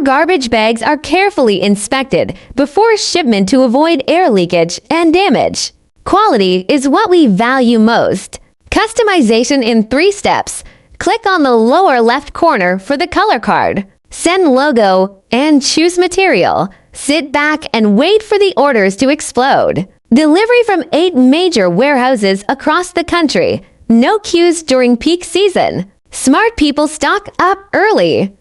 garbage bags are carefully inspected before shipment to avoid air leakage and damage. Quality is what we value most. Customization in 3 steps. Click on the lower left corner for the color card. Send logo and choose material. Sit back and wait for the orders to explode. Delivery from 8 major warehouses across the country. No queues during peak season. Smart people stock up early.